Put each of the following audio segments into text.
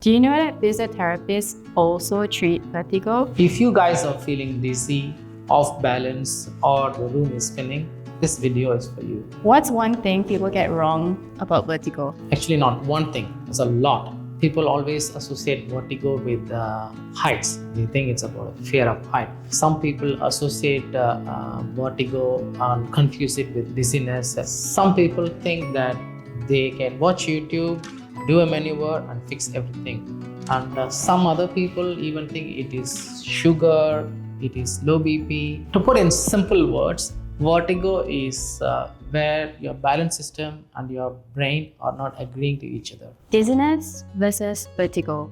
Do you know that physiotherapists also treat vertigo? If you guys are feeling dizzy, off balance, or the room is spinning, this video is for you. What's one thing people get wrong about vertigo? Actually, not one thing, there's a lot. People always associate vertigo with heights. They think it's about a fear of height. Some people associate vertigo and confuse it with dizziness. Some people think that they can watch YouTube, do a maneuver, and fix everything. And some other people even think it is sugar, it is low BP. To put in simple words, vertigo is where your balance system and your brain are not agreeing to each other. Dizziness versus vertigo.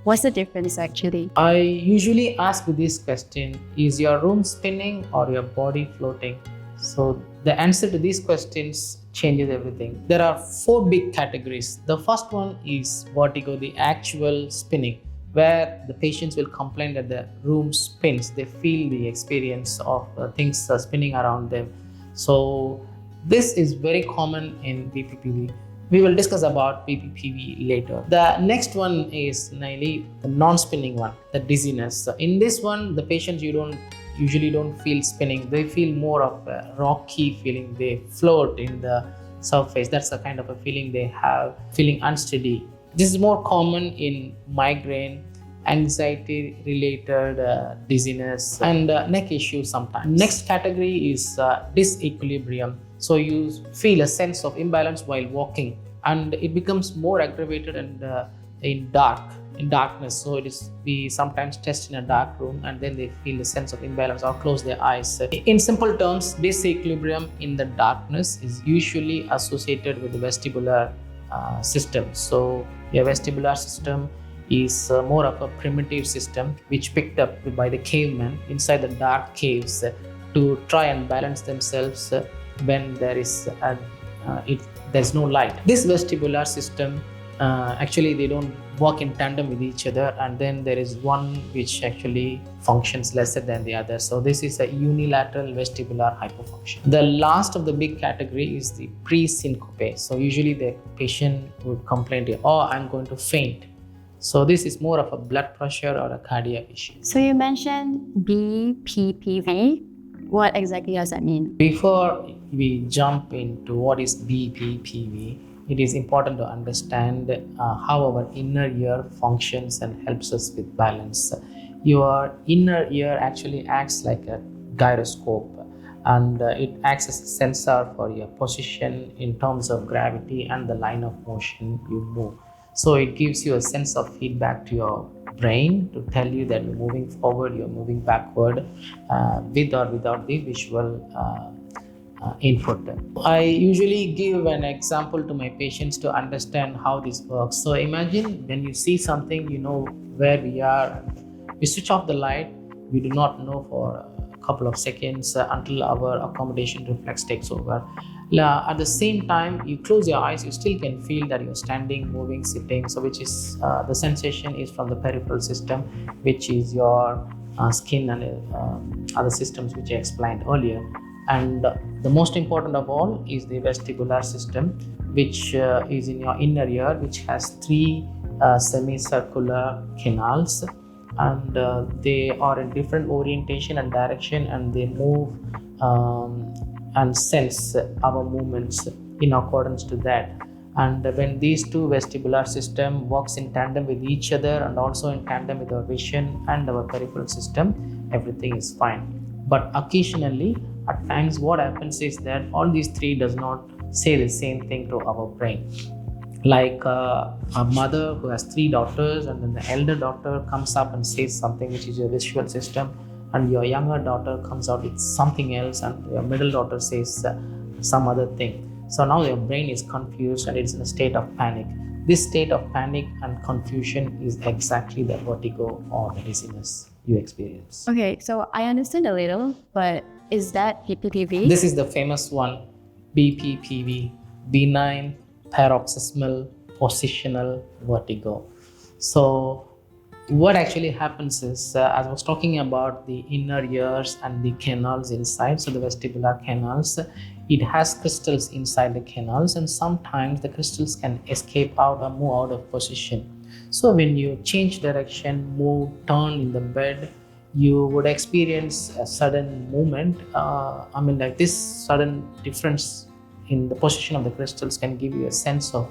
What's the difference actually? I usually ask this question, is your room spinning or your body floating? So the answer to these questions changes everything. There are 4 big categories. The first one is vertigo, the actual spinning, where the patients will complain that the room spins. They feel the experience of things spinning around them. So this is very common in BPPV. We will discuss about BPPV later. The next one is the non-spinning one, the dizziness. In this one, the patients usually don't feel spinning. They feel more of a rocky feeling. They float in the surface. That's the kind of a feeling they have, feeling unsteady. This is more common in migraine, anxiety related dizziness, and neck issues sometimes. Next category is disequilibrium. So you feel a sense of imbalance while walking, and it becomes more aggravated and in darkness. So we sometimes test in a dark room and then they feel a sense of imbalance or close their eyes. In simple terms, disequilibrium in the darkness is usually associated with the vestibular system. So your vestibular system is more of a primitive system which picked up by the cavemen inside the dark caves to try and balance themselves when there's no light. This vestibular system actually they don't work in tandem with each other, and then there is one which actually functions lesser than the other. So this is a unilateral vestibular hypofunction. The last of the big category is the pre-syncope. So usually the patient would complain, oh, I'm going to faint. So this is more of a blood pressure or a cardiac issue. So you mentioned BPPV. What exactly does that mean? Before we jump into what is BPPV, it is important to understand how our inner ear functions and helps us with balance. Your inner ear actually acts like a gyroscope, and it acts as a sensor for your position in terms of gravity and the line of motion you move. So it gives you a sense of feedback to your brain to tell you that you're moving forward, you're moving backward, with or without the visual input. I usually give an example to my patients to understand how this works. So imagine when you see something, you know where we are. We switch off the light, we do not know for a couple of seconds until our accommodation reflex takes over. At the same time, you close your eyes, you still can feel that you're standing, moving, sitting. So which is the sensation is from the peripheral system, which is your skin and other systems which I explained earlier. And the most important of all is the vestibular system, which is in your inner ear, which has 3 semicircular canals, and they are in different orientation and direction, and they move and sense our movements in accordance to that. And when these 2 vestibular system works in tandem with each other and also in tandem with our vision and our peripheral system, everything is fine. But occasionally, at times, what happens is that all these 3 does not say the same thing to our brain. Like a mother who has 3 daughters, and then the elder daughter comes up and says something which is your visual system, and your younger daughter comes out with something else, and your middle daughter says some other thing. So now your brain is confused and it's in a state of panic. This state of panic and confusion is exactly the vertigo or the dizziness you experience. Okay, so I understand a little, but is that BPPV? This is the famous one, BPPV, Benign Paroxysmal Positional Vertigo. So what actually happens is, as I was talking about the inner ears and the canals inside, so the vestibular canals, it has crystals inside the canals, and sometimes the crystals can escape out or move out of position. So when you change direction, move, turn in the bed, you would experience a sudden movement. Like this sudden difference in the position of the crystals can give you a sense of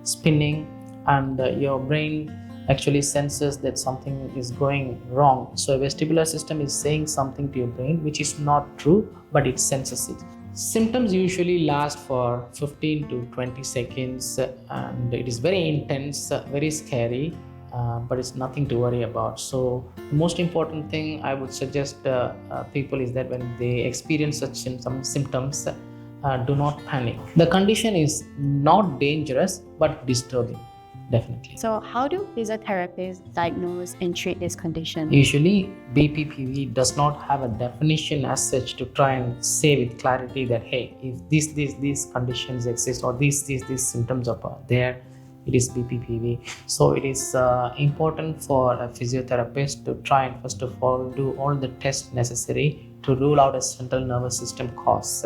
spinning, and your brain actually senses that something is going wrong. So a vestibular system is saying something to your brain which is not true, but it senses it. Symptoms usually last for 15 to 20 seconds, and it is very intense, very scary, but it's nothing to worry about. So the most important thing I would suggest people is that when they experience such symptoms, do not panic. The condition is not dangerous but disturbing, definitely. So how do physiotherapists diagnose and treat this condition? Usually, BPPV does not have a definition as such to try and say with clarity that, hey, if these conditions exist, or these symptoms are there, it is BPPV. So it is important for a physiotherapist to try and first of all do all the tests necessary to rule out a central nervous system cause.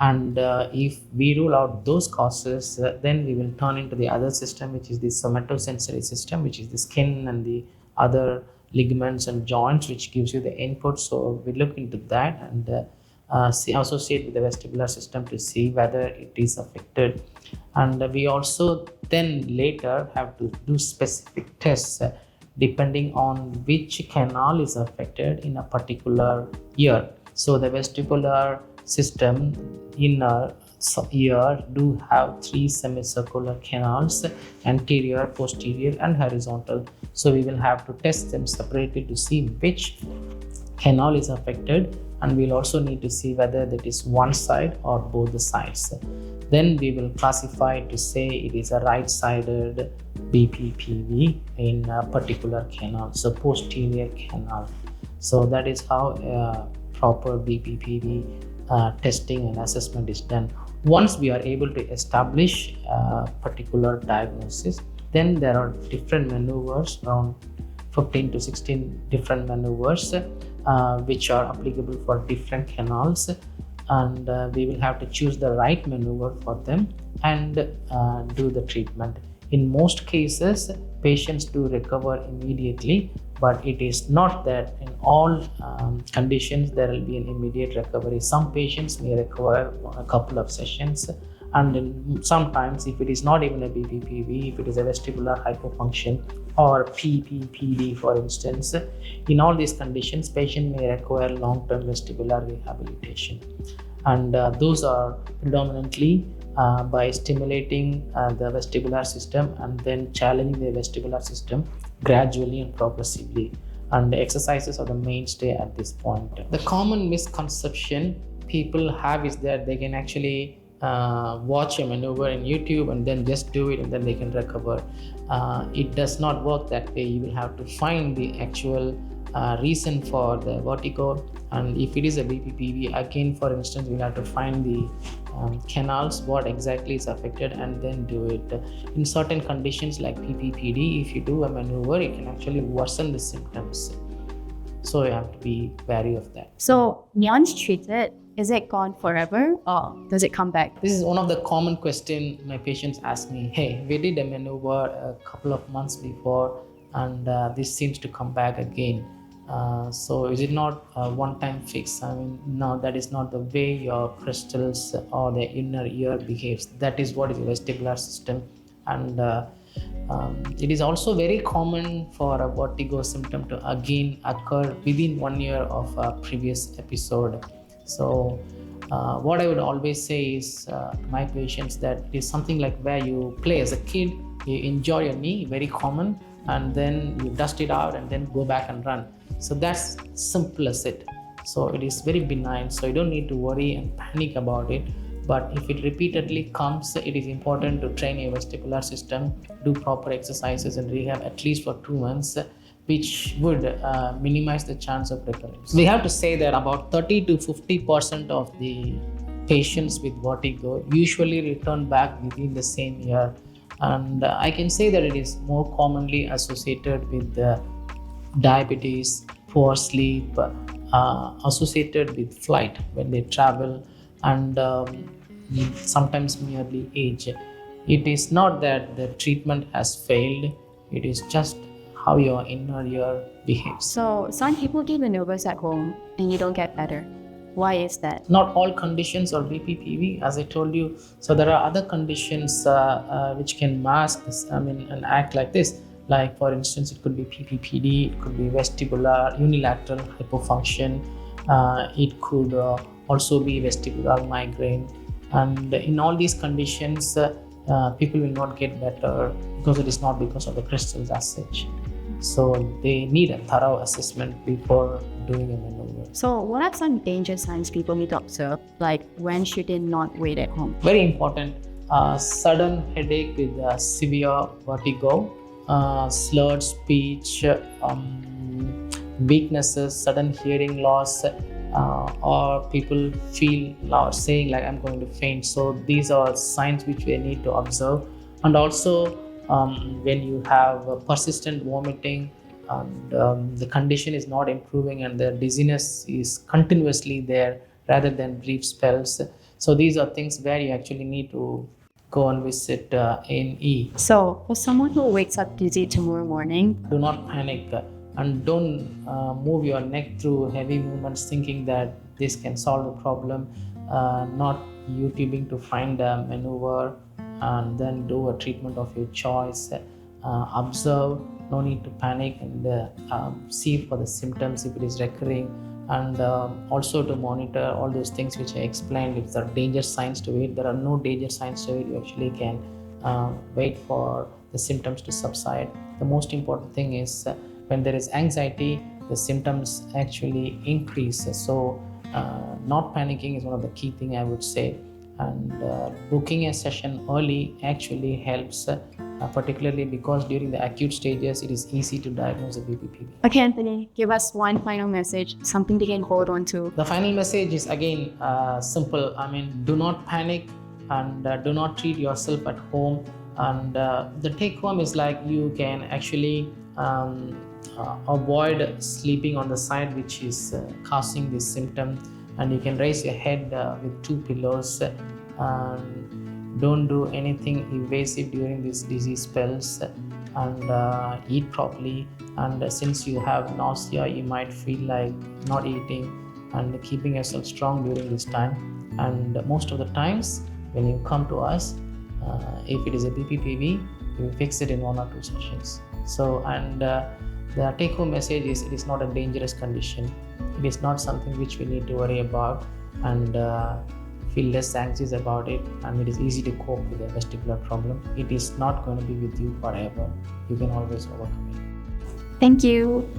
And if we rule out those causes, then we will turn into the other system, which is the somatosensory system, which is the skin and the other ligaments and joints, which gives you the input. So we look into that and associate with the vestibular system to see whether it is affected. And we also then later have to do specific tests depending on which canal is affected in a particular ear. So the vestibular system inner ear do have 3 semicircular canals: anterior, posterior and horizontal. So we will have to test them separately to see which canal is affected, and we'll also need to see whether that is one side or both the sides. Then we will classify to say it is a right-sided BPPV in a particular canal, so posterior canal. So that is how proper BPPV testing and assessment is done. Once we are able to establish a particular diagnosis, then there are different maneuvers, around 15 to 16 different maneuvers which are applicable for different canals, and we will have to choose the right maneuver for them and do the treatment. In most cases, patients do recover immediately, but it is not that in all conditions there will be an immediate recovery. Some patients may require a couple of sessions, and sometimes if it is not even a BPPV, if it is a vestibular hypofunction or PPPD, for instance, in all these conditions, patient may require long-term vestibular rehabilitation, and those are predominantly by stimulating the vestibular system and then challenging the vestibular system gradually and progressively, and the exercises are the mainstay at this point. The common misconception people have is that they can actually watch a maneuver in YouTube and then just do it and then they can recover. It does not work that way. You will have to find the actual reason for the vertigo, and if it is a BPPV, again, for instance, we'll have to find the canals, what exactly is affected, and then do it. In certain conditions like PPPD, if you do a maneuver, it can actually worsen the symptoms. So you have to be wary of that. So once treated, is it gone forever or does it come back? This is one of the common questions my patients ask me. Hey, we did a maneuver a couple of months before and this seems to come back again. So is it not a one-time fix? I mean, no, that is not the way your crystals or the inner ear behaves. That is what is the vestibular system. And it is also very common for a vertigo symptom to again occur within 1 year of a previous episode. So what I would always say is to my patients that it is something like where you play as a kid, you enjoy your knee, very common, and then you dust it out and then go back and run. So that's simple as it. So it is very benign, so you don't need to worry and panic about it. But if it repeatedly comes, it is important to train your vestibular system, do proper exercises and rehab at least for 2 months, which would minimize the chance of recurrence. We have to say that about 30 to 50% of the patients with vertigo usually return back within the same year. And I can say that it is more commonly associated with diabetes, poor sleep, associated with flight when they travel, and sometimes merely age. It is not that the treatment has failed, It is just how your inner ear behaves. So some people get nervous at home and you don't get better. Why is that? Not all conditions are BPPV, as I told you. So there are other conditions which can mask this, and act like this. Like for instance, it could be PPPD, it could be vestibular, unilateral hypofunction. It could also be vestibular migraine. And in all these conditions, people will not get better because it is not because of the crystals as such. So they need a thorough assessment before doing a maneuver. So what are some danger signs people need to observe? Like when should they not wait at home? Very important. Sudden headache with severe vertigo, slurred speech, weaknesses, sudden hearing loss, or people feel or saying like I'm going to faint. So these are signs which we need to observe. And also when you have persistent vomiting and the condition is not improving and the dizziness is continuously there rather than brief spells. So these are things where you actually need to go and visit A&E. So for someone who wakes up dizzy tomorrow morning, Do not panic and don't move your neck through heavy movements thinking that this can solve the problem. Not YouTubing to find a maneuver and then do a treatment of your choice. Observe, no need to panic, and see for the symptoms if it is recurring, and also to monitor all those things which I explained. If there are danger signs to it, there are no danger signs to it, you actually can wait for the symptoms to subside. The most important thing is when there is anxiety, the symptoms actually increase. So not panicking is one of the key things I would say, and booking a session early actually helps, particularly because during the acute stages it is easy to diagnose a BPPV. okay, Anthony, give us one final message, something they can hold on to. The final message is again simple. Do not panic and do not treat yourself at home. And the take home is like you can actually avoid sleeping on the side which is causing this symptom, and you can raise your head with 2 pillows. Don't do anything invasive during these disease spells, and eat properly. And since you have nausea, you might feel like not eating, and keeping yourself strong during this time. And most of the times when you come to us, if it is a BPPV, we will fix it in 1 or 2 sessions. So, and the take home message is it is not a dangerous condition. It is not something which we need to worry about, and feel less anxious about it, and it is easy to cope with a vestibular problem. It is not going to be with you forever. You can always overcome it. Thank you.